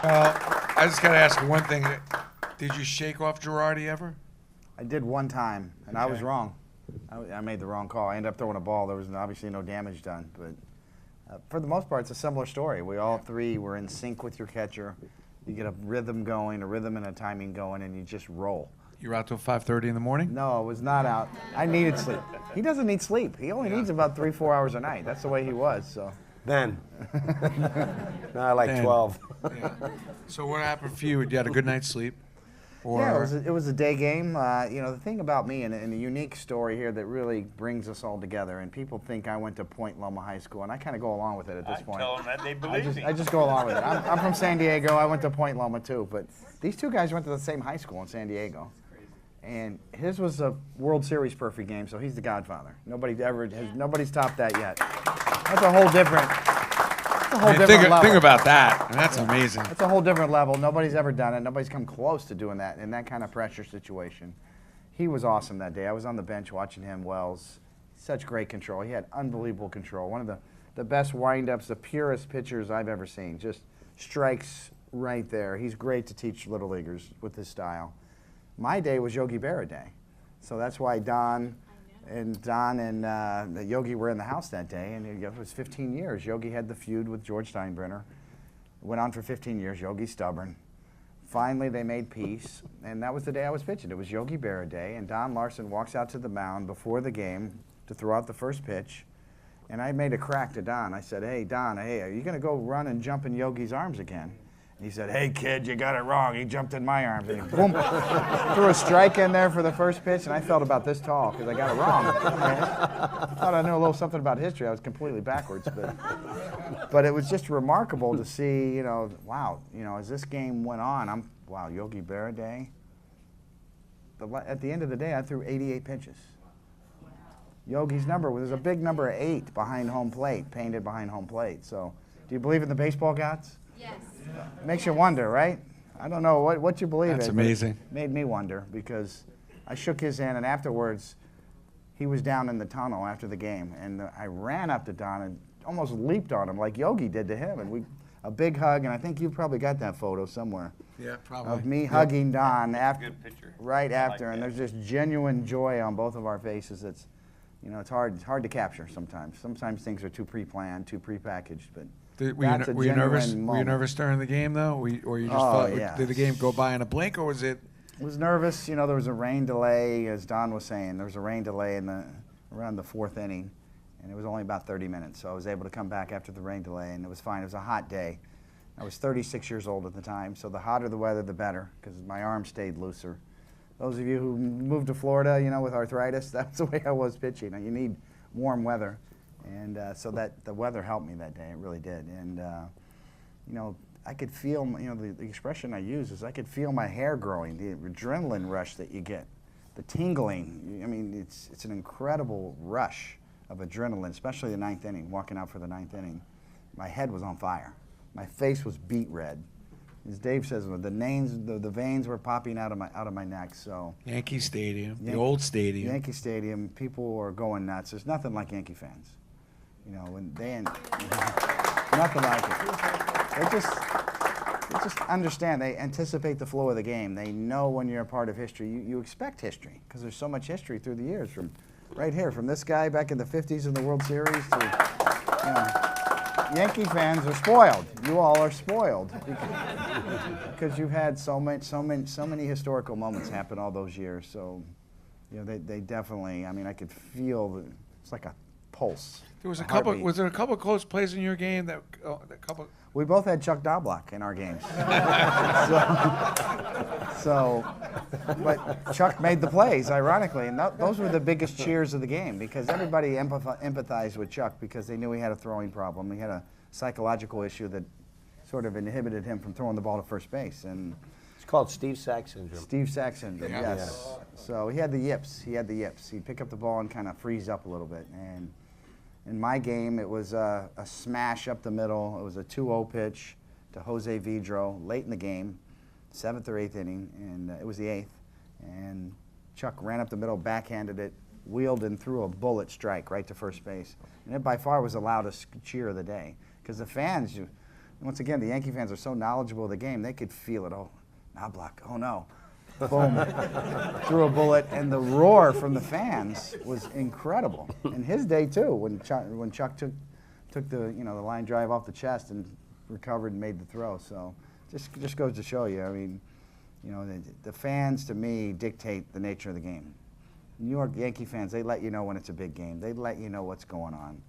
Well, I just got to ask one thing. Did you shake off Girardi ever? I did one time, and I was wrong. I made the wrong call. I ended up throwing a ball. There was obviously no damage done, but for the most part, it's a similar story. We all three were in sync with your catcher. You get a rhythm going, a rhythm and a timing going, and you just roll. You were out till 5:30 in the morning? No, I was not out. I needed sleep. He doesn't need sleep. He only needs about 3-4 hours a night. That's the way he was. So. Then. Now I like 12. Yeah. So what happened for you? You had a good night's sleep? Or? Yeah, it was a day game. The thing about me, and a unique story here that really brings us all together, and people think I went to Point Loma High School, and I kind of go along with it at this point. Tell them that they believe me. I just go along with it. I'm from San Diego. I went to Point Loma too, but these two guys went to the same high school in San Diego. And his was a World Series perfect game, so he's the godfather. Nobody's topped that yet. That's a whole different level. Think about that. And that's amazing. That's a whole different level. Nobody's ever done it. Nobody's come close to doing that in that kind of pressure situation. He was awesome that day. I was on the bench watching him. Wells, such great control. He had unbelievable control. One of the best windups, the purest pitchers I've ever seen. Just strikes right there. He's great to teach little leaguers with his style. My day was Yogi Berra day, so that's why Don and Yogi were in the house that day, and it was 15 years. Yogi had the feud with George Steinbrenner. It went on for 15 years. Yogi's stubborn. Finally, they made peace, and that was the day I was pitching. It was Yogi Berra day, and Don Larsen walks out to the mound before the game to throw out the first pitch, and I made a crack to Don. I said, "Hey, Don, are you going to go run and jump in Yogi's arms again?" He said, "Hey, kid, you got it wrong. He jumped in my arms." And he boom, threw a strike in there for the first pitch, and I felt about this tall because I got it wrong. I thought I knew a little something about history. I was completely backwards. But it was just remarkable to see, wow, as this game went on, wow, Yogi Berra day. At the end of the day, I threw 88 pitches. Yogi's number was a big number 8 behind home plate, painted behind home plate. So do you believe in the baseball gods? Yes. Makes you wonder, right? I don't know what you believe in. That's amazing. It made me wonder because I shook his hand, and afterwards, he was down in the tunnel after the game, and I ran up to Don and almost leaped on him like Yogi did to him, and a big hug, and I think you probably got that photo somewhere. Yeah, probably. Of me hugging Don Good picture. right after, like and that. there's just genuine joy on both of our faces. It's hard to capture sometimes. Sometimes things are too pre-planned, too pre-packaged, but. Were you nervous during the game, though? Or you just thought, yeah. Did the game go by in a blink, or was it? I was nervous. There was a rain delay, as Don was saying. There was a rain delay around the 4th inning, and it was only about 30 minutes. So I was able to come back after the rain delay, and it was fine. It was a hot day. I was 36 years old at the time, so the hotter the weather, the better, because my arm stayed looser. Those of you who moved to Florida, with arthritis, that's the way I was pitching. You need warm weather. And so that the weather helped me that day. It really did. And, I could feel, the expression I use is I could feel my hair growing, the adrenaline rush that you get, the tingling. I mean, it's an incredible rush of adrenaline, especially the 9th inning, walking out for the 9th inning. My head was on fire. My face was beet red. As Dave says, the veins were popping out of my neck. So Yankee Stadium, the old stadium. Yankee Stadium, people are going nuts. There's nothing like Yankee fans. Nothing like it. They just understand. They anticipate the flow of the game. They know when you're a part of history. You expect history because there's so much history through the years. From right here, from this guy back in the 50s in the World Series to, Yankee fans are spoiled. You all are spoiled because you've had so many historical moments happen all those years. So, they definitely. I mean, I could feel it's like a pulse. Was there a couple of close plays in your game We both had Chuck Knobloch in our games. But Chuck made the plays, ironically, and those were the biggest cheers of the game because everybody empathized with Chuck because they knew he had a throwing problem. He had a psychological issue that sort of inhibited him from throwing the ball to first base. And It's called Steve Sax syndrome. Steve Sax syndrome, yes. So he had the yips. He'd pick up the ball and kind of freeze up a little bit. And in my game, it was a smash up the middle. It was a 2-0 pitch to Jose Vidro late in the game, 7th or 8th inning, and it was the 8th. And Chuck ran up the middle, backhanded it, wheeled and threw a bullet strike right to first base. And it by far was the loudest cheer of the day because the fans, once again, the Yankee fans are so knowledgeable of the game, they could feel it. Oh, Knobloch, oh no. Boom, threw a bullet, and the roar from the fans was incredible. In his day too, when Chuck took the the line drive off the chest and recovered and made the throw. So just goes to show you. I mean, the fans to me dictate the nature of the game. New York Yankee fans, they let you know when it's a big game. They let you know what's going on.